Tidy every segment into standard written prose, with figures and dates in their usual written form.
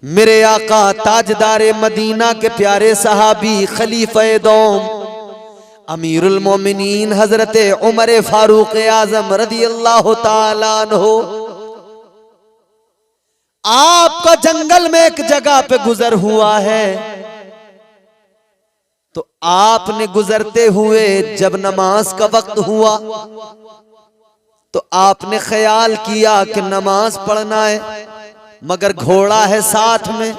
मेरे आका ताजदारे मदीना के प्यारे सहाबी खलीफे दोम अमीरुल मोमिनीन हजरत उमर फारूक आजम रदी अल्लाह ताला अन्हु आपका जंगल में एक जगह पे गुजर हुआ है। तो आपने गुजरते हुए जब नमाज का वक्त हुआ तो आपने ख्याल किया कि नमाज पढ़ना है, मगर घोड़ा है साथ में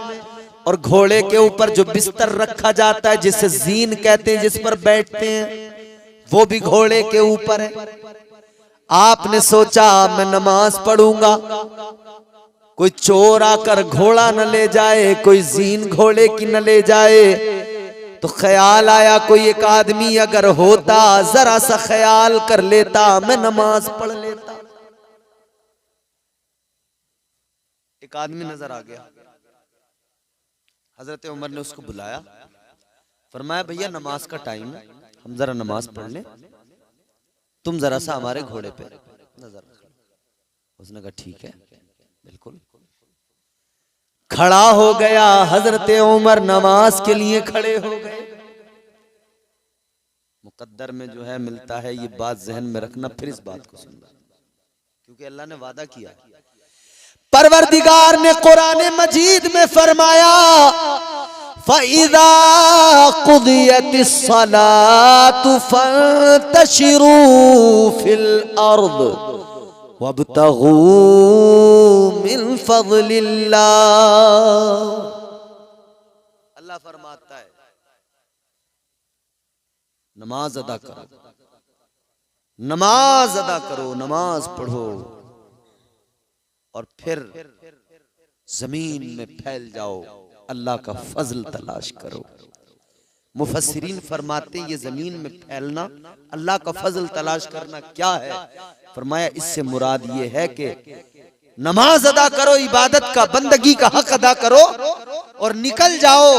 और घोड़े के ऊपर जो बिस्तर रखा जाता है जिसे जीन कहते हैं, जिस पर बैठते हैं, वो भी घोड़े के ऊपर है। आपने सोचा मैं नमाज पढ़ूंगा, कोई चोर आकर घोड़ा न ले जाए, कोई जीन घोड़े की न ले जाए। तो ख्याल आया कोई एक आदमी अगर होता, जरा सा ख्याल कर लेता, मैं नमाज पढ़ लेता। एक आदमी नजर आ गया, हजरत उमर ने उसको बुलाया, फरमाया भैया नमाज का टाइम है, हम जरा नमाज पढ़ लें, तुम जरा सा हमारे घोड़े पे नजर रख लो। उसने कहा ठीक है, बिल्कुल। खड़ा हो गया, हजरत उमर नमाज के लिए खड़े हो गए। मुकद्दर में जो है मिलता है, ये बात जहन में रखना, फिर इस बात को सुनना, क्योंकि अल्लाह ने वादा किया। परवरदिगार ने कुरान मजीद में फरमाया फ़इज़ा क़ुदियतिस सलातु फ़ंतशिरू फिल अर्द वब्तगू मिन फ़ज़लिल्लाह। अल्लाह फरमाता है नमाज अदा करो, नमाज अदा करो, नमाज पढ़ो और फिर जमीन में फैल जाओ, अल्लाह का फजल तलाश करो। मुफस्सिरीन फरमाते ये जमीन में फैलना, अल्लाह का फजल तलाश करना क्या है? फरमाया इससे मुराद ये है कि नमाज अदा करो, इबादत का बंदगी का हक अदा करो और निकल जाओ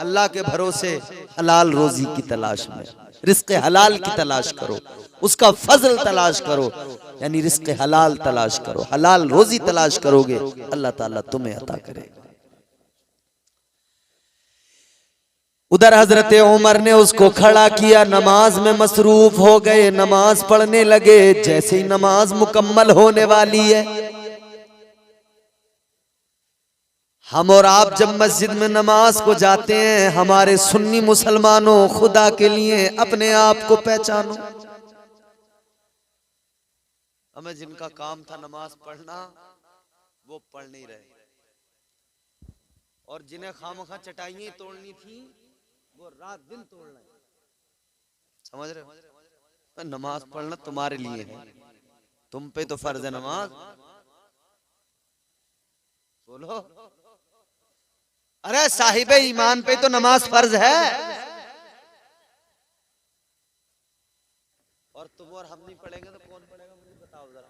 अल्लाह के भरोसे हलाल रोजी की तलाश में, रिज़्क़ हलाल की तलाश करो, उसका फजल तलाश करो, यानी रिज़्क़ हलाल तलाश करो। हलाल रोजी तलाश करोगे, अल्लाह ताला तुम्हें अता करेगा। उधर हजरत उमर ने उसको खड़ा किया, नमाज में मसरूफ हो गए, नमाज पढ़ने लगे। जैसे ही नमाज मुकम्मल होने वाली है, हम और आप जब मस्जिद में नमाज को जाते हैं, हमारे सुन्नी मुसलमानों, खुदा के लिए अपने आप को पहचानो। हमें जिनका काम था नमाज पढ़ना, वो पढ़ नहीं रहे, और जिन्हें खामखा चटाइयां तोड़नी थी, वो रात दिन तोड़ रहे। समझ रहे हो? नमाज पढ़ना तुम्हारे लिए है, तुम पे तो फर्ज है नमाज। बोलो, अरे साहिबे ईमान पे तो नमाज फर्ज है, और तुम और हम नहीं पढ़ेंगे तो कौन पढ़ेगा? मुझे बताओ जरा।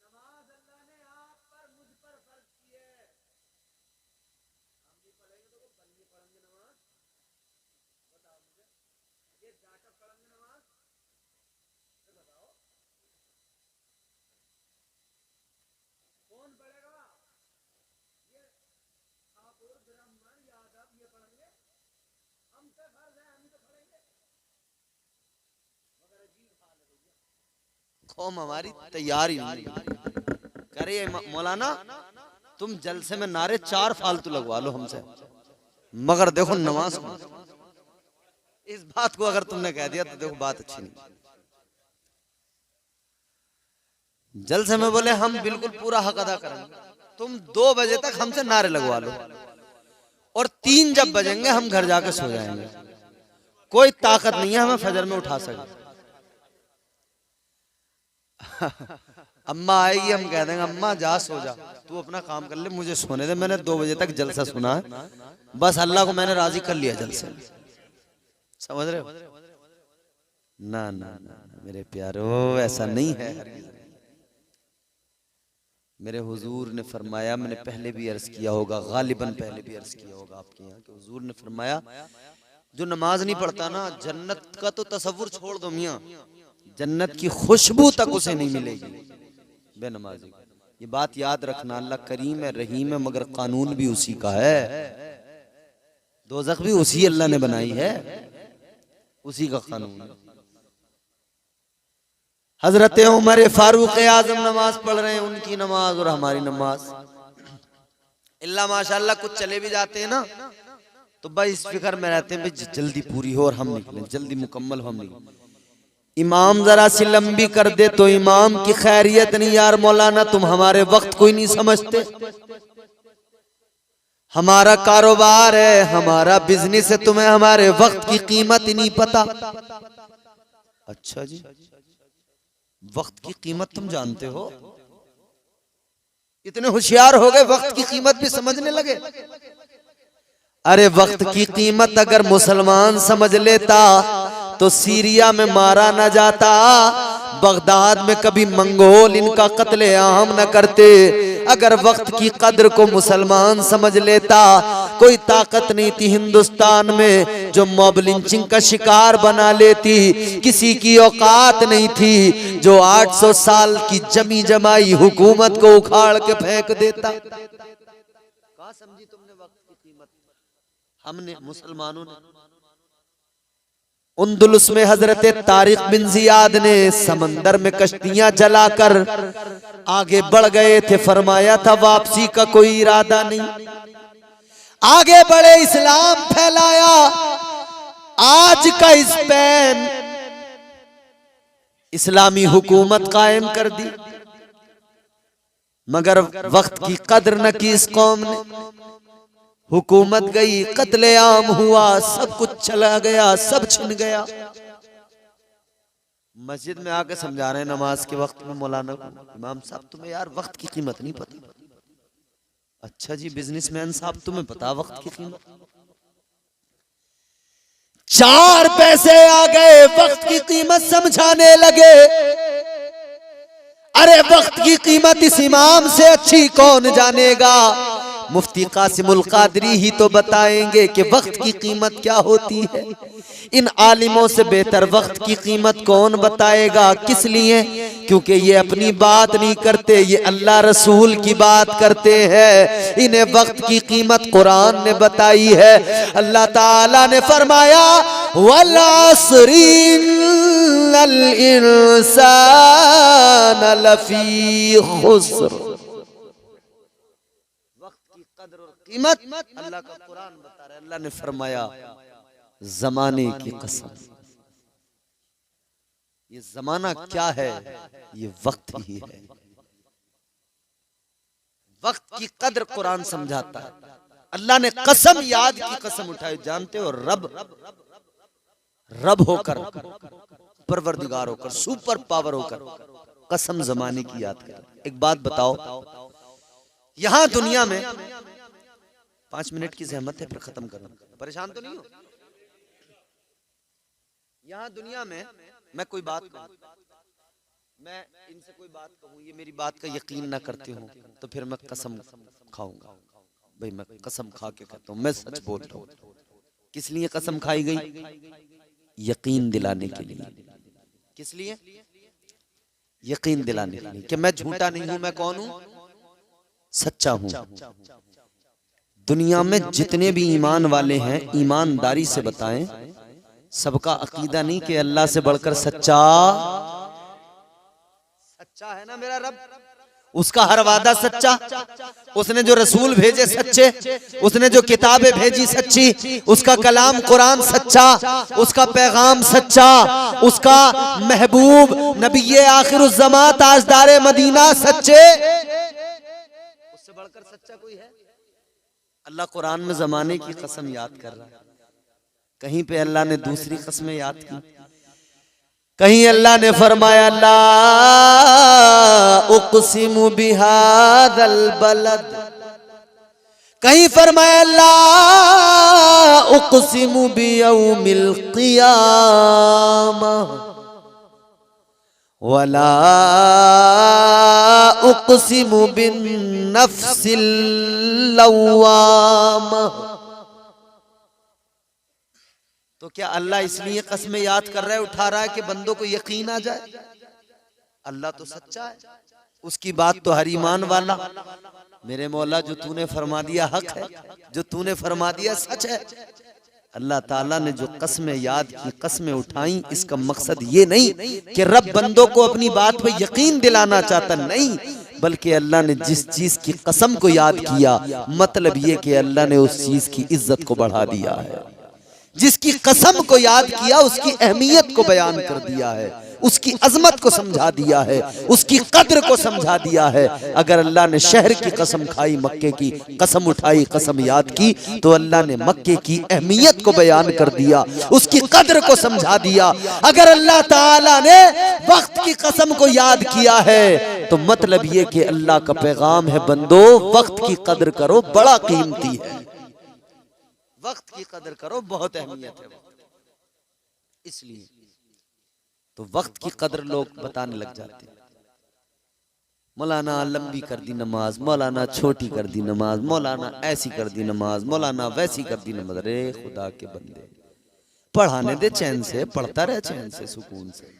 नमाज अल्लाह ने आप पर, मुझ पर फर्ज की है, हम नहीं पढ़ेंगे तो वो बंदे पढ़ेंगे नमाज? बताओ मुझे, ये जाकर पढ़ेंगे नमाज? बताओ कौन पढ़ेगा? ये ठाकुर, ब्राह्मण, यादव ये पढ़ेंगे? हम पे फर्ज है, हम ही तो पढ़ेंगे। मगर अजीब हाल है भैया, कौम हमारी तैयार ही नहीं। करे मौलाना तुम जलसे में नारे 4 फालतू लगवा लो हमसे, मगर देखो नमाज को, इस बात को अगर तुमने कह दिया तो देखो बात अच्छी नहीं। जलसे में बोले हम बिल्कुल पूरा हक अदा करेंगे, तुम 2 बजे तक हमसे नारे लगवा लो, और 3 जब बजेंगे हम घर जाके सो जाएंगे। कोई ताकत नहीं है हमें फजर में उठा सके। अम्मा आएगी, हम कह देंगे अम्मा जा सो जा, तू अपना काम कर ले, मुझे सोने दे, मैंने 2 बजे तक जलसा सुना है, बस अल्लाह को मैंने राजी कर लिया जलसे। समझ रहे हो? ना ना ना मेरे प्यारो, ऐसा नहीं है। मेरे हुजूर ने फरमाया, मैंने पहले भी अर्ज किया होगा, गालिबन पहले भी अर्ज किया होगा आपके यहाँ, कि हुजूर ने फरमाया जो नमाज नहीं पढ़ता ना, जन्नत का तो तसव्वुर छोड़ दो मियाँ, जन्नत की खुशबू तक उसे नहीं मिलेगी बेनमाजी। ये बात याद रखना, अल्लाह करीम है, रहीम है, मगर कानून भी उसी का है। दोज़ख भी उसी अल्लाह ने बनाई है, उसी का कानून है। हजरत उमर फारूक आजम नमाज पढ़ रहे हैं, उनकी नमाज और हमारी नमाज अल्लाह माशाल्लाह कुछ चले भी जाते हैं ना, तो भाई इस फिक्र में रहते हैं भाई जल्दी पूरी हो और हम निकलें, जल्दी मुकम्मल हो हम निकलें। इमाम जरा सी लंबी कर दे तो इमाम की खैरियत नहीं, यार मौलाना तुम हमारे वक्त कोई नहीं समझते, हमारा कारोबार है, हमारा बिजनेस है, तुम्हें हमारे वक्त की कीमत ही नहीं पता। अच्छा जी, वक्त की कीमत तुम जानते हो? इतने होशियार हो गए, वक्त की कीमत भी समझने लगे। अरे वक्त की कीमत अगर मुसलमान समझ लेता तो सीरिया में मारा न जाता, बगदाद में कभी मंगोल इनका कत्ले आम न करते। अगर वक्त की कद्र को मुसलमान समझ लेता, कोई ताकत नहीं थी हिंदुस्तान में जो मॉब लिंचिंग का शिकार बना लेती, किसी की औकात नहीं थी जो 800 साल की जमी जमाई हुकूमत को उखाड़ के फेंक देता। कहाँ समझी तुमने वक्त की कीमत? हमने, मुसलमानों ने। उंदुलुस में हजरत तारिक बिन जियाद ने समंदर में कश्तियां जलाकर आगे बढ़ गए थे, फरमाया था वापसी का कोई इरादा नहीं। आगे बढ़े, इस्लाम फैलाया, आज का स्पेन इस्लामी हुकूमत कायम कर दी, मगर वक्त की कद्र न की इस कौम ने। हुकूमत गई, कत्ले आम हुआ, सब कुछ चला गया, सब छिन गया। मस्जिद में आके समझा रहे हैं नमाज के वक्त में मौलाना, इमाम साहब तुम्हें यार वक्त की कीमत नहीं पता। अच्छा जी, बिजनेसमैन साहब तुम्हें पता वक्त की कीमत? 4 पैसे आ गए, वक्त की कीमत समझाने लगे। अरे वक्त की कीमत इस इमाम से अच्छी कौन जानेगा? मुफ्ती कासिमुल कादरी ही तो बताएंगे कि वक्त की कीमत क्या होती है। इन आलिमों से बेहतर वक्त की कीमत कौन बताएगा? किस लिए? क्योंकि ये अपनी बात नहीं करते, ये अल्लाह रसूल की बात करते हैं। इन्हें वक्त की कीमत कुरान ने बताई है। अल्लाह ताला ने फरमाया वल अस्री इन्नल इंसान लफी खुस्र। कीमत अल्लाह का कुरान बता रहा है। अल्लाह ने फरमाया जमाने की कसम, ये जमाना क्या है? ये वक्त ही है। वक्त की कद्र कुरान समझाता है। अल्लाह ने कसम, याद की कसम उठाई। जानते हो रब रब होकर, परवरदिगार होकर, सुपर पावर होकर कसम जमाने की याद कर। एक बात बताओ, यहां दुनिया में 5 मिनट की जहमत है, फिर खत्म करो, परेशान तो नहीं हो? यहाँ दुनिया में मैं कोई बात कहूँ, मैं इनसे कोई बात कहूँ, ये मेरी बात का यकीन ना करते हो तो फिर मैं कसम खाऊंगा। भाई मैं कसम खा के कहता हूँ, मैं सच बोल रहा हूँ। किस लिए कसम खाई गई? यकीन दिलाने के लिए। किस लिए? यकीन दिलाने के लिए कि मैं झूठा नहीं हूं, मैं कौन हूं? सच्चा हूं। दुनिया में जितने भी ईमान वाले हैं, ईमानदारी से बताएं, सबका अकीदा नहीं कि अल्लाह से बढ़कर सच्चा है ना मेरा रब। उसका हर वादा सच्चा, उसने जो रसूल भेजे सच्चे, उसने जो किताबें भेजी सच्ची, उसका कलाम कुरान सच्चा, उसका पैगाम सच्चा, उसका महबूब नबी आखिरुज़्ज़मा ताजदारे मदीना सच्चे। उससे बढ़कर सच्चा कोई है? अल्लाह कुरान में जमाने की कसम याद कर रहा है। कहीं पे अल्लाह ने दूसरी कसमें याद की। कहीं अल्लाह ने फरमाया ला उक़सिमु बिहादल बलद, कहीं फरमाया ला उक़सिमु बियौमिल क़ियामह वला उक़सिमु बिन्नफ्सिल लव्वामह। क्या अल्लाह इसलिए कसमें याद कर रहा है, उठा रहा है कि बंदों को यकीन आ जाए? अल्लाह तो सच्चा है, उसकी बात तो हर ईमान वाला। मेरे मौला जो तूने फरमा दिया हक है, जो तूने फरमा दिया सच है। अल्लाह ताला ने जो कस्में याद की, कस्में उठाई, इसका मकसद ये नहीं कि रब बंदों को अपनी बात पे यकीन दिलाना चाहता, नहीं, बल्कि अल्लाह ने जिस चीज की कसम को याद किया, मतलब ये कि अल्लाह ने उस चीज की इज्जत को बढ़ा दिया है। जिसकी कसम को याद किया उसकी अहमियत को बयान कर दिया है, उसकी अजमत को समझा दिया है, उसकी कद्र को समझा दिया है। अगर अल्लाह ने शहर की कसम खाई, मक्के की कसम उठाई, कसम याद की, तो अल्लाह ने मक्के की अहमियत को बयान कर दिया, उसकी कद्र को समझा दिया। अगर अल्लाह ताला ने वक्त की कसम को याद किया है, तो मतलब ये कि अल्लाह का पैगाम है, बंदो वक्त की कद्र करो, बड़ा कीमती है। वक्त की कदर करो, बहुत अहमियत है। इसलिए तो वक्त की कदर लोग बताने लग जाते हैं। मौलाना लंबी कर दी नमाज, मौलाना छोटी कर दी नमाज, मौलाना ऐसी कर दी नमाज, मौलाना वैसी कर दी नमाज। रे खुदा के बंदे, पढ़ाने दे चैन से, पढ़ता रहे चैन से, सुकून से।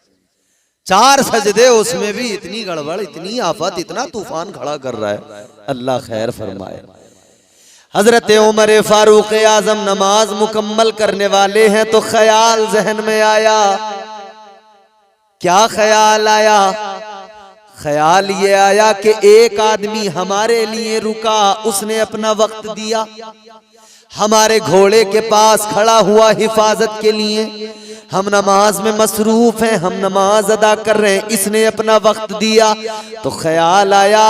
4 सजदे, उसमें भी इतनी गड़बड़, इतनी आफत, इतना तूफान खड़ा कर रहा है। अल्लाह खैर फरमाए। हजरत उमर फारूक आजम नमाज मुकम्मल करने वाले हैं तो ख्याल जहन में आया। क्या ख्याल आया? ख्याल ये आया कि एक आदमी हमारे लिए रुका, उसने अपना वक्त दिया, हमारे घोड़े के पास खड़ा हुआ हिफाजत के लिए। हम नमाज में मसरूफ हैं, हम नमाज अदा कर रहे हैं, इसने अपना वक्त दिया। तो ख्याल आया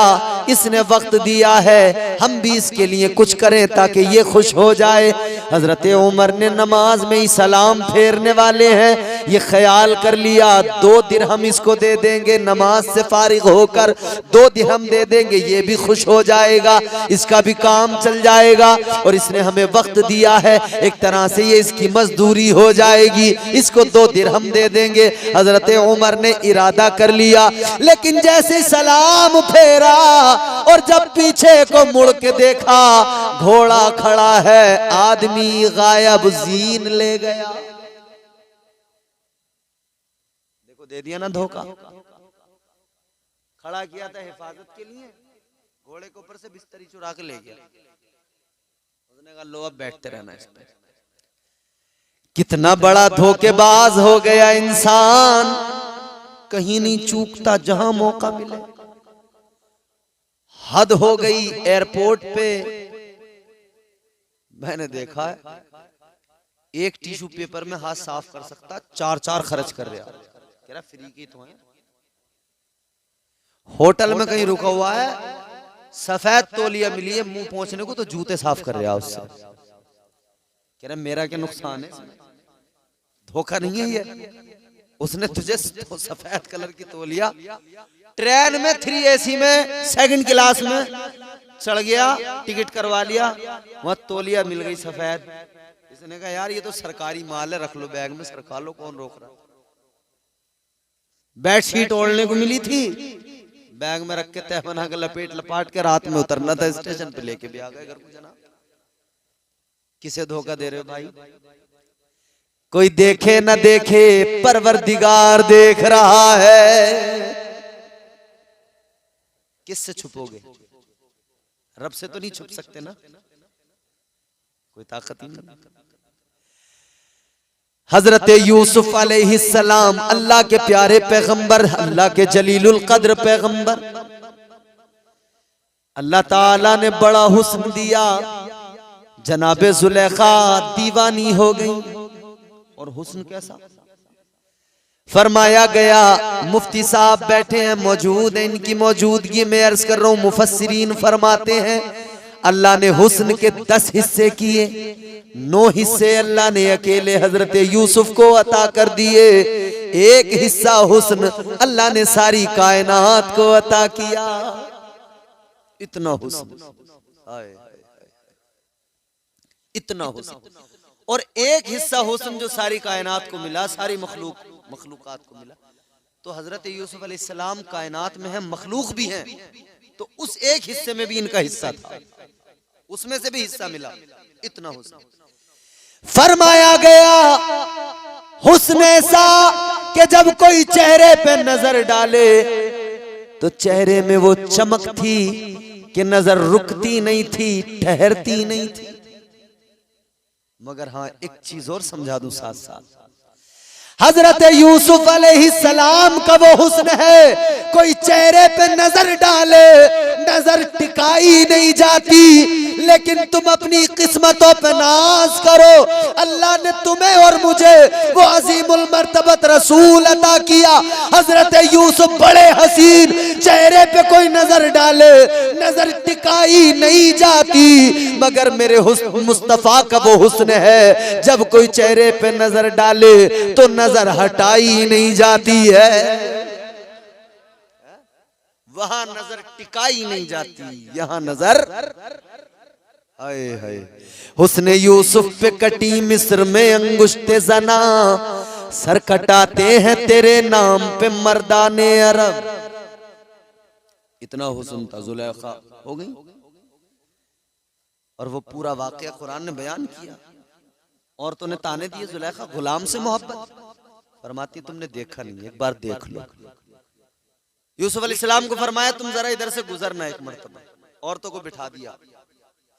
इसने वक्त दिया है, हम भी इसके लिए कुछ करें ताकि ये खुश हो जाए। हजरत उमर ने नमाज में ही सलाम फेरने वाले हैं, ये ख्याल कर लिया 2 दिरहम इसको दे देंगे, नमाज से फारिग होकर 2 दिरहम दे देंगे, ये भी खुश हो जाएगा, इसका भी काम चल जाएगा। और इसने हमें वक्त दिया है, एक तरह से ये इसकी मजदूरी हो जाएगी, इसको 2 दिरहम दे देंगे। हजरत उमर ने इरादा कर लिया, लेकिन जैसे सलाम फेरा और जब पीछे को मुड़ के देखा, घोड़ा खड़ा है, आदमी गायब, जीन ले गया। देखो दे दिया ना धोखा। खड़ा किया था हिफाजत के लिए, घोड़े के ऊपर से बिस्तरी चुरा के ले गया। उसने कहा लो अब बैठते रहना इस पे। कितना बड़ा धोखेबाज हो गया इंसान, कहीं नहीं चूकता जहां मौका मिले। हद हो गई। एयरपोर्ट पे मैंने देखा है, एक टिश्यू पेपर में हाथ साफ कर सकता, 4-4 खर्च कर रहा। कह रहा फ्री की तो है। होटल में कहीं रुका हुआ है, सफेद तौलिया मिली है मुंह पहुंचने को, तो जूते साफ कर रहा उससे। कह रहा मेरा क्या नुकसान है? धोखा नहीं है ये? उसने तुझे सफेद कलर की तौलिया, ट्रेन में 3 AC में 2nd क्लास में चढ़ गया, टिकट करवा लिया, वहां तौलिया मिल गई सफेद। इसने कहा यार ये तो सरकारी माल है, रख लो बैग में, सरका लो, कौन रोक रहा। बेडशीट ओढ़ने को मिली थी, बैग में रख के तह बना के लपेट लपाट के रात में उतरना था स्टेशन पे, लेके भी आ गए घर को। जनाब किसे धोखा दे रहे हो भाई? कोई देखे न देखे, परवरदिगार देख रहा है। किससे छुपोगे? रब से तो नहीं छुप सकते ना, कोई ताकत ही नहीं। हजरत यूसुफ अलैहिस्सलाम, अल्लाह के प्यारे पैगंबर, अल्लाह के जलीलुल कद्र पैगंबर, अल्लाह ताला ने बड़ा हुस्न दिया। जनाबे जुलेखा दीवानी हो गई। और हुस्न कैसा? फरमाया गया, मुफ्ती साहब बैठे हैं, मौजूद हैं, इनकी मौजूदगी में अर्ज कर रहा हूं, मुफस्सिरीन फरमाते हैं अल्लाह ने हुस्न के 10 हिस्से किए, 9 हिस्से अल्लाह ने अकेले हजरत यूसुफ को अता कर दिए, 1 हिस्सा हुस्न अल्लाह ने सारी कायनात को अता किया। इतना हुस्न, इतना हुस्न। और 1 हिस्सा हुस्न जो सारी कायनात को मिला, सारी मखलूकात को मिला। तो हजरत यूसुफ अलैहिस्सलाम कायनात में है, मखलूक भी हैं, तो उस 1 हिस्से में भी इनका हिस्सा था, उसमें से भी हिस्सा मिला। इतना हुस्न। फरमाया गया हुस्न ऐसा कि जब कोई चेहरे पे नजर डाले तो चेहरे में वो चमक थी कि नजर रुकती नहीं थी, ठहरती नहीं थी। मगर हाँ, एक चीज और समझा दूं साथ साथ, हजरत यूसुफ अलैहिस्सलाम का वो हुस्न है, कोई चेहरे पे नजर डाले नजर टिकाई नहीं जाती, लेकिन तुम अपनी किस्मतों पे नाज करो। अल्लाह ने तुम्हें और मुझे वो अजीमुल मर्तबत रसूल अता किया। हजरत यूसुफ बड़े हसीन, चेहरे पे कोई नजर डाले नजर टिकाई नहीं जाती, मगर मेरे मुस्तफा का वो हुस्न है, जब कोई चेहरे पे नजर डाले तो नजर हटाई नहीं जाती है। वहां नजर टिकाई नहीं जाती, यहां नजर हाय हाय। हुस्ने यूसुफ पे कटी मिस्र में अंगुश्ते जना, सर कटाते हैं तेरे नाम पे मर्दाने अरब। इतना हुस्न था जुलेखा हो गई। और वो पूरा वाकया कुरान ने बयान किया। औरतों ने ताने दिए, जुलेखा गुलाम से मोहब्बत। फरमाती तुमने देखा नहीं, एक बार देख लो। यूसुफ अलैहिस्सलाम को फरमाया तुम जरा इधर से गुजरना एक मर्तबा। औरतों को बिठा दिया,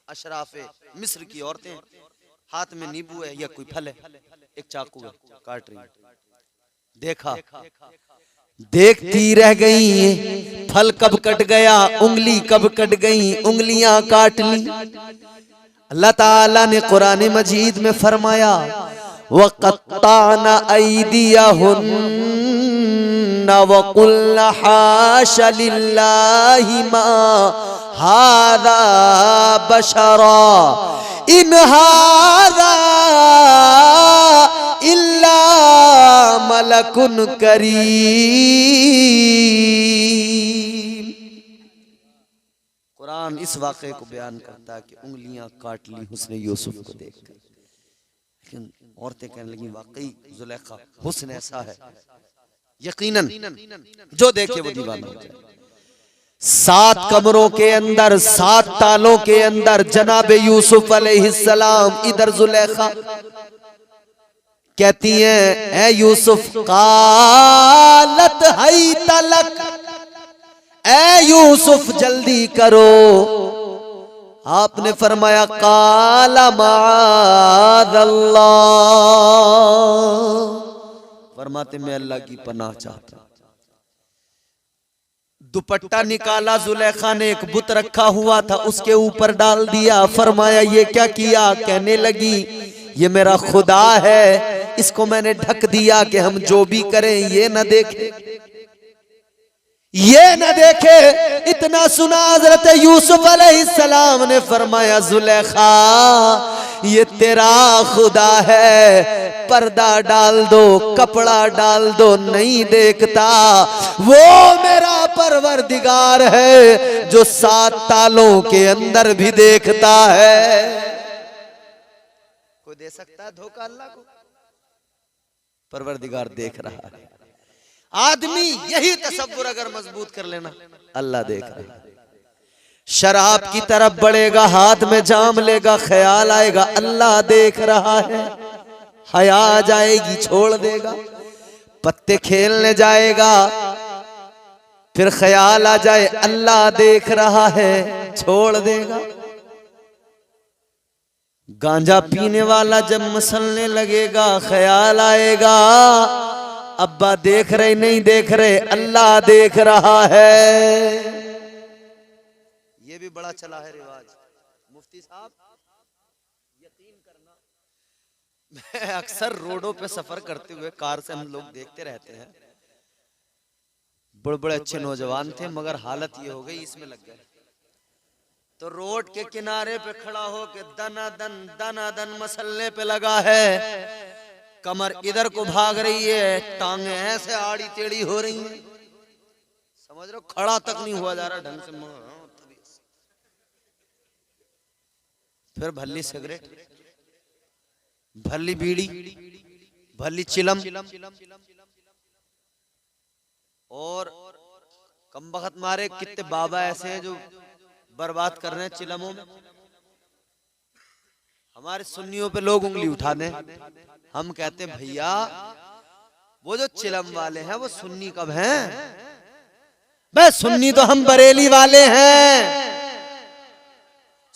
अशराफे मिस्र की औरतें, हाथ में नींबू है या कोई फल है, एक चाकू है, काट रही। देखा, देखती रह गई, फल कब कट गया, उंगली कब कट गई, उंगलियां काट ली। अल्लाह ताला ने कुरान मजीद में फरमाया वक़त्ताना ऐदियहुन्ना वक़ुल्ना हाशा लिल्लाहि मा हाज़ा बशरा इन हाज़ा इल्ला मलकुन करीम। कुरान इस वाक़े को बयान करता है कि उंगलियां काट ली हुस्न यूसुफ को देखकर। लेकिन औरतें कहने लगी वाकई जुलेखा हुस्न ऐसा है, यकीनन जो देखे वो दीवाना हो जाए। 7 कमरों के अंदर, 7 तालों के अंदर जनाब यूसुफ अलैहिस्सलाम, इधर जुलेखा कहती हैं ऐ यूसुफ कालत हई तलक, ऐ यूसुफ जल्दी करो। आपने फरमाया काला माअल्लाह, फरमाते मैं अल्लाह की पनाह चाहता। दुपट्टा निकाला, जुलेखा ने एक बुत रखा हुआ था उसके ऊपर डाल दिया। फरमाया ये क्या किया? कहने लगी ये मेरा खुदा है, इसको मैंने ढक दिया कि हम जो भी करें ये न देखे, ये न देखे। इतना सुना हजरत यूसुफ अलैहिस्सलाम ने फरमाया जुलेखा ये तेरा खुदा है, पर्दा डाल दो, कपड़ा डाल दो, नहीं देखता। वो मेरा परवरदिगार है जो 7 तालों के अंदर भी देखता है। कोई दे सकता है धोखा अल्लाह को? परवरदिगार देख रहा है। आदमी यही तसव्वुर अगर मजबूत कर लेना, अल्लाह देख रहा है। शराब की तरफ बढ़ेगा, हाथ में जाम लेगा, ख्याल आएगा अल्लाह देख रहा है, हया आ जाएगी छोड़ देगा। पत्ते खेलने जाएगा, फिर ख्याल आ जाए अल्लाह देख रहा है, छोड़ देगा। गांजा पीने वाला जब मसलने लगेगा, ख्याल आएगा अब्बा देख रहे नहीं देख रहे, अल्लाह देख रहा है। ये भी बड़ा चला है रिवाज। मुफ्ती साहब यकीन करना, मैं अक्सर रोडों पे सफर करते हुए कार से हम लोग देखते रहते हैं, बड़े बड़े अच्छे नौजवान थे मगर हालत ये हो गई इसमें लग गए। तो रोड के किनारे पे खड़ा हो के दनादन मसलने पे लगा है, कमर इधर को भाग रही है, टांगे ऐसे आड़ी टेढ़ी हो रही हैं, समझ रहे हो, खड़ा तक नहीं हुआ जा रहा ढंग से। फिर भल्ली सिगरेट, भल्ली बीड़ी, भल्ली चिलम, और कमबख्त मारे कितने बाबा ऐसे हैं जो बर्बाद कर रहे हैं चिलमों में। हमारे सुन्नियों पे लोग उंगली उठा दें, हम कहते हैं भैया वो जो चिलम वाले हैं वो सुन्नी कब हैं? बे सुन्नी तो हम बरेली वाले हैं,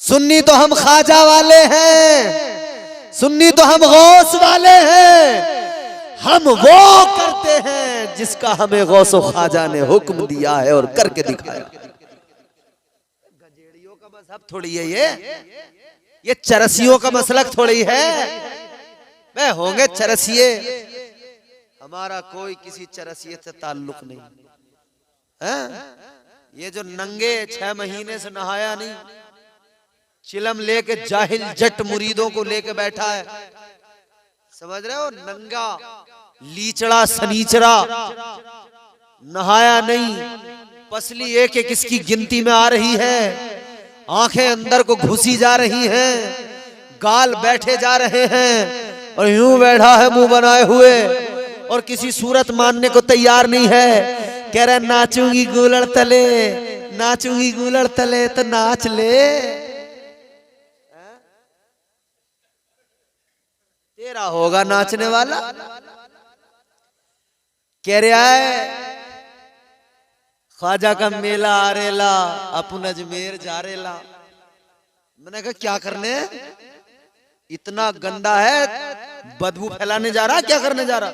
सुन्नी तो हम ख्वाजा वाले हैं, सुन्नी तो हम गौस वाले हैं। हम वो करते हैं जिसका हमें गौसो ख्वाजा ने हुक्म दिया है और करके दिखाया। गजेड़ियों का मजहब थोड़ी है ये चरसियों का मसलक थोड़ी है। वे होंगे चरसिए, हमारा कोई किसी चरसिए से ताल्लुक नहीं है। ये जो नंगे 6 महीने से नहाया नहीं, चिलम लेके जाहिल जट मुरीदों को लेके बैठा है, समझ रहे हो? नंगा लीचड़ा सनीचरा, नहाया नहीं, पसली एक एक इसकी गिनती में आ रही है, आंखें अंदर को घुसी जा रही हैं, गाल बैठे जा रहे हैं और यूं बैठा है मुंह बनाए हुए और किसी सूरत मानने को तैयार नहीं है। कह रहा नाचूंगी गूलड़ तले, नाचूंगी गूलड़ तले, तो नाच ले, तेरा होगा नाचने वाला। कह रहा है ख्वाजा का मेला आ रेला, अपन अजमेर जा रेला। मैंने कहा क्या करने? इतना गंदा है, बदबू फैलाने जा रहा, क्या करने जा रहा?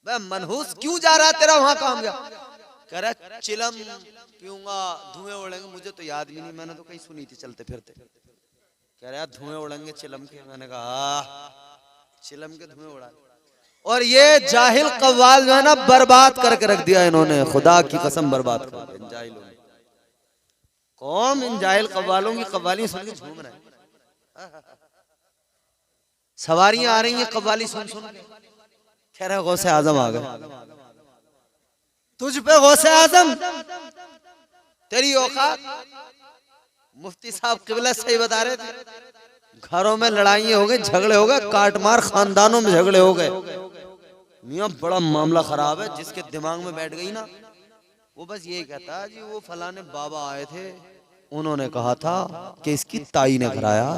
वह मनहूस क्यों जा रहा तेरा वहां काम गया? कह रहा चिलम पीऊंगा, धुएं उड़ेंगे। मुझे तो याद भी नहीं, मैंने तो कहीं सुनी थी चलते फिरते। कह रहा धुएं उड़ेंगे चिलम के। मैंने कहा चिलम के धुएं उड़ा। और ये जाहिल कव्वाल जो है ना, बर्बाद करके रख दिया इन्होंने, खुदा की कसम बर्बाद कर दिया इन जाहिलों ने। कौम इन जाहिल कव्वालों की कव्वाली सुन के झूम रहे हैं। सवारियां आ रही हैं कव्वाली सुन सुन। कह रहे गौसे आजम आ गए, तुझ पे गौसे आजम, तेरी औकात। मुफ्ती साहब किबला सही बता रहे थे, घरों में लड़ाइयां हो गई, झगड़े हो गए, काटमार खानदानों में झगड़े हो गए। मियां बड़ा मामला खराब है। जिसके दिमाग में बैठ गई ना, वो बस यही कहता है जी वो फलाने बाबा आए थे, उन्होंने कहा था कि इसकी ताई ने कराया।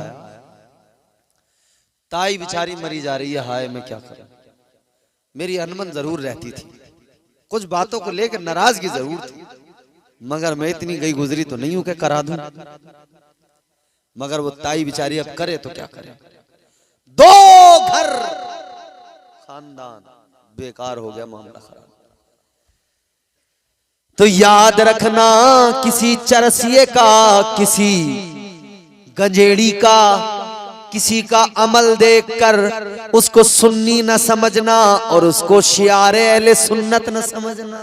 ताई बेचारी मरी जा रही है, हाय मैं क्या करूं। मेरी अनमन जरूर रहती थी, कुछ बातों को लेकर नाराजगी जरूर थी, मगर मैं इतनी गई गुजरी तो नहीं हूं कि करा दूं। मगर वो ताई बेचारी अब करे तो क्या करे। 2 घर खानदान बेकार हो गया, मामला खराब। तो याद रखना, किसी चरसिए का, किसी गंजेड़ी का, किसी का अमल देखकर उसको सुन्नी न समझना और उसको शियारे अहले सुन्नत न समझना।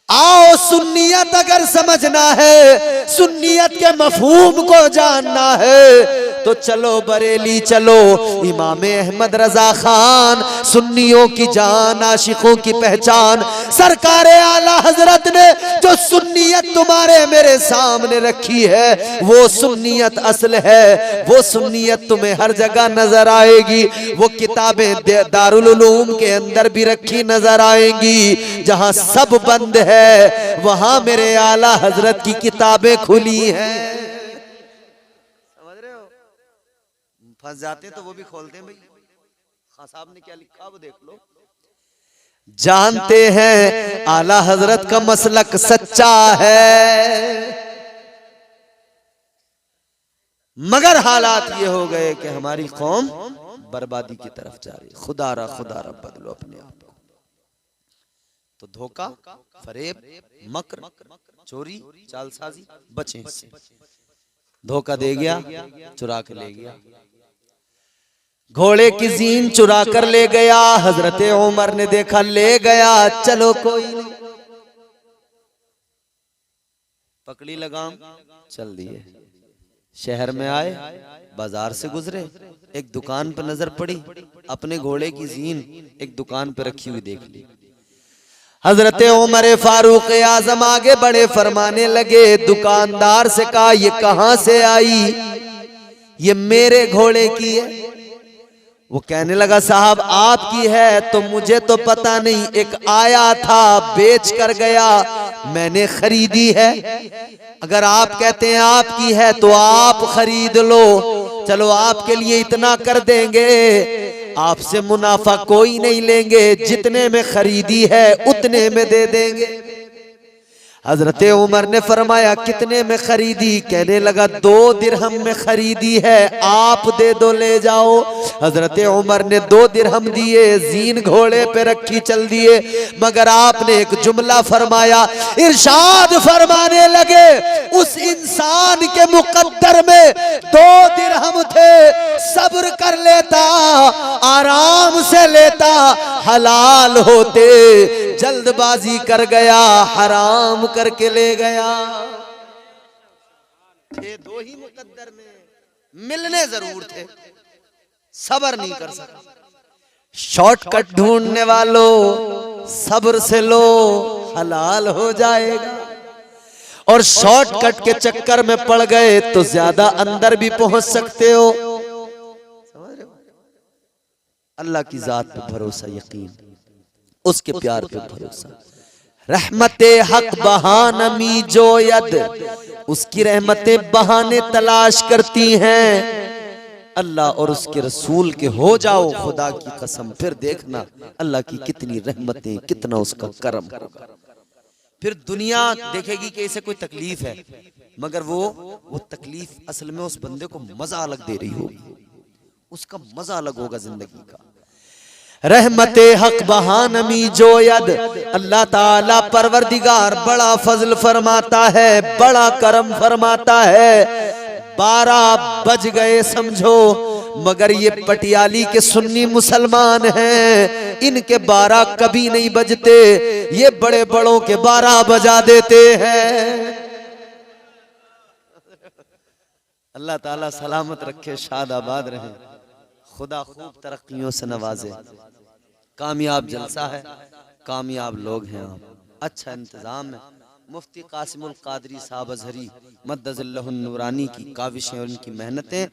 आओ सुन्नियत अगर समझना है, सुन्नियत के मफहूम को जानना है, तो चलो बरेली चलो। इमाम अहमद रजा खान, सुन्नियों की जान, आशिकों की पहचान, सरकार आला हजरत ने जो सुन्नियत तुम्हारे मेरे सामने रखी है, वो सुन्नियत असल है। वो सुन्नियत तुम्हें हर जगह नजर आएगी। वो किताबें दारुल उलूम के अंदर भी रखी नजर आएंगी। जहां सब बंद है वहां मेरे आला हजरत की किताबें खुली हैं। समझ रहे हो? फंस जाते हैं तो वो भी खोलते हैं। भाई खान साहब ने क्या लिखा वो देख लो। जानते हैं आला हजरत का मसलक सच्चा है, मगर हालात ये हो गए कि हमारी कौम बर्बादी की तरफ जा रही है। खुदा रा बदलो अपने आप को। तो धोखा, फरेब, मक्र, चोरी, चालसाजी, बचें इससे। धोखा दे गया, चुरा के ले गया। घोड़े की जीन चुरा कर ले गया, हजरत उमर ने देखा ले गया, चलो कोई नहीं, पकड़ी लगाम, चल दिए। शहर में आए, बाजार से गुजरे, एक दुकान पर नजर पड़ी, अपने घोड़े की जीन एक दुकान पर रखी हुई देख ली। हजरत उमर फारूक आजम आगे बड़े, फरमाने लगे, दुकानदार से कहा ये कहां से आई? ये मेरे घोड़े की है। वो कहने लगा साहब आपकी है तो मुझे तो पता नहीं, एक आया था बेच कर गया, मैंने खरीदी है। अगर आप कहते हैं आपकी है तो आप खरीद लो, चलो आपके लिए इतना कर देंगे, आपसे मुनाफा कोई नहीं लेंगे, जितने में खरीदी है उतने में दे देंगे। हजरत उमर ने फरमाया कितने में खरीदी? कहने लगा 2 दिरहम में खरीदी है, आप दे दो ले जाओ। हजरत उमर ने 2 दिरहम दिए, जीन घोड़े पे रखी चल दिए, मगर आपने एक जुमला फरमाया, इरशाद फरमाने लगे उस इंसान के मुकद्दर में 2 दिरहम थे, सब्र कर लेता, आराम से लेता, हलाल होते, जल्दबाजी कर गया, हराम करके ले गया। थे 2 ही मुकद्दर में, मिलने जरूर थे, सब्र नहीं कर सका। शॉर्टकट ढूंढने वालों, सब्र से लो, हलाल हो जाएगा। और शॉर्टकट के चक्कर में पड़ गए तो ज्यादा अंदर भी पहुंच सकते हो। समझ रहे हो? अल्लाह की जात पे भरोसा, यकीन, उसके प्यार पे भरोसा। रहमते हक बहानमी जो यद, उसकी रहमतें बहाने तलाश करती हैं। अल्लाह और उसके रसूल के हो जाओ खुदा की कसम, फिर देखना अल्लाह की कितनी रहमतें, कितना उसका करम होगा। फिर दुनिया देखेगी कि इसे कोई तकलीफ है, मगर वो तकलीफ असल में उस बंदे को मजा अलग दे रही होगी, उसका मजा अलग होगा जिंदगी का। रहमते हक बहानमी जो यद, अल्लाह ताला परवरदिगार बड़ा फजल फरमाता है, बड़ा करम फरमाता है। 12 बज गए समझो, मगर ये पटियाली के सुन्नी मुसलमान हैं, इनके 12 कभी नहीं बजते, ये बड़े बड़ों के 12 बजा देते हैं। अल्लाह ताला सलामत रखे, शाद आबाद रहे, खुदा खूब तरक्कियों से नवाजे। कामयाब जलसा है, कामयाब लोग हैं आप, अच्छा इंतजाम है। मुफ्ती कासिमुल कादरी साहब अजहरी मद्दज़िल्लहुन नूरानी की काविशें और इनकी मेहनतें,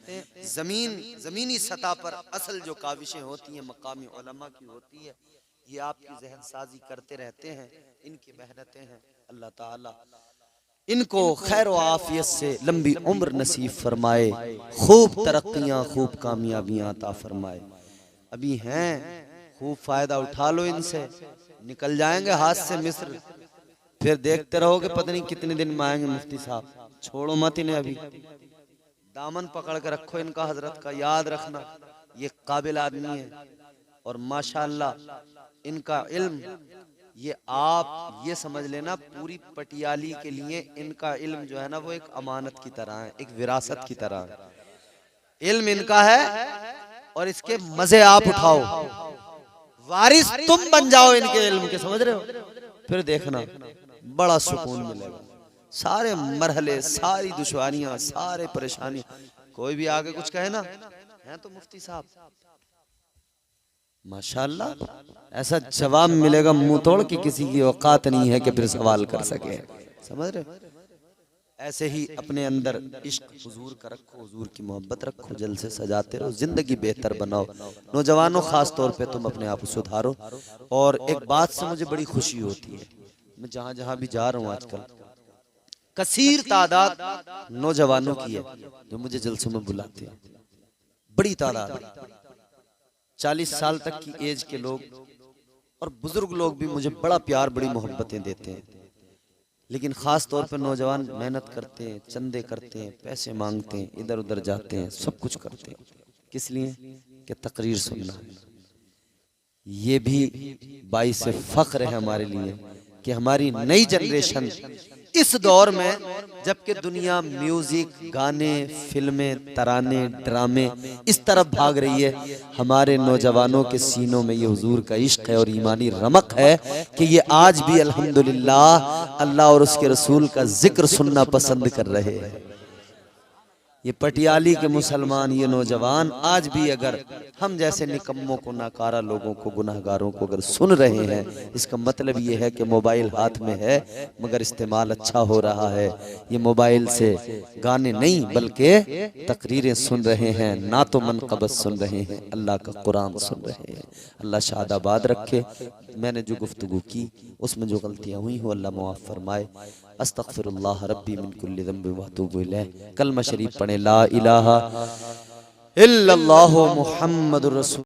ज़मीनी सतह पर असल जो काविशें होती हैं मकामी उलमा की होती है, ये आपकी जहन साजी करते रहते हैं, इनकी मेहनतें हैं। अल्लाह ताला इनको खैर व आफियत से लंबी उम्र नसीब फरमाए, खूब तरक्कियाँ, खूब कामयाबियाँ अता फरमाए। अभी हैं, खूब फायदा उठा लो इनसे, निकल जाएंगे हाथ से मिस्र, फिर देखते रहोगे पता नहीं कितने दिन में आएंगे मुफ्ती साहब। छोड़ो मत इन्हें, अभी दामन पकड़ के रखो इनका, हजरत का याद रखना, ये काबिल आदमी है। और माशाअल्लाह इनका इल्म, ये आप ये समझ लेना पूरी पटियाली के लिए इनका इल्म जो है ना वो एक अमानत की तरह है, एक विरासत की तरह है। इल्म इनका है और इसके मजे आप उठाओ, वारिस तुम बन जाओ इनके इल्म के, समझ रहे हो? फिर देखना बड़ा सुकून मिलेगा। सारे मरहले, सारी दुश्वारियां, सारे परेशानियां, कोई भी आगे कुछ कहे ना, है तो मुफ्ती साहब, माशाअल्लाह ऐसा जवाब मिलेगा मुंह तोड़ कि किसी की औकात नहीं है कि फिर सवाल कर सके, समझ रहे? ऐसे ही अपने अंदर इश्क हुजूर का रखो, हुजूर की मोहब्बत रखो, जलसे सजाते रहो, जिंदगी बेहतर बनाओ। नौजवानों खास तौर पे तुम अपने आप को सुधारो। और एक बात से मुझे बड़ी खुशी होती है, मैं जहां जहां भी जा रहा हूँ आजकल कसीर तादाद नौजवानों की है जो मुझे जलसों में बुलाते हैं, बड़ी तादाद, 40 साल तक की एज के लोग और बुजुर्ग लोग भी मुझे बड़ा प्यार, बड़ी मोहब्बतें देते हैं। लेकिन खास तौर पर नौजवान मेहनत करते हैं, चंदे करते हैं, पैसे मांगते हैं, इधर उधर जाते हैं, सब कुछ करते हैं, किस लिए? कि तकरीर सुनना है। ये भी बाइस फख्र है हमारे लिए कि हमारी नई जनरेशन इस दौर में, जबकि दुनिया म्यूजिक, गाने, फिल्में, तराने, ड्रामे इस तरफ भाग रही है, हमारे नौजवानों के सीनों में ये हुजूर का इश्क है और ईमानी रमक है कि ये आज भी अल्हम्दुलिल्लाह अल्लाह और उसके रसूल का जिक्र सुनना पसंद कर रहे हैं। ये पटियाली के मुसलमान, ये नौजवान आज भी अगर हम जैसे निकम्मों को, नाकारा लोगों को, गुनाहगारों को अगर सुन रहे हैं, इसका मतलब ये है कि मोबाइल हाथ में है मगर इस्तेमाल अच्छा हो रहा है। ये मोबाइल से गाने नहीं बल्कि तकरीरें सुन रहे हैं, ना तो मनक़बत सुन रहे हैं, अल्लाह का कुरान सुन रहे हैं। अल्लाह शादाबाद रखे। मैंने जो गुफ्तगू की उसमें जो गलतियाँ हुई हो अल्लाह मुआफ़ फरमाए। अस्तग़फिरुल्लाह रब्बी मिन कुल्लि ज़ंबिन व अतूबु इलैह। कलमा शरीफ पढ़े, ला इलाहा इल्लल्लाहु मुहम्मदुर रसूल।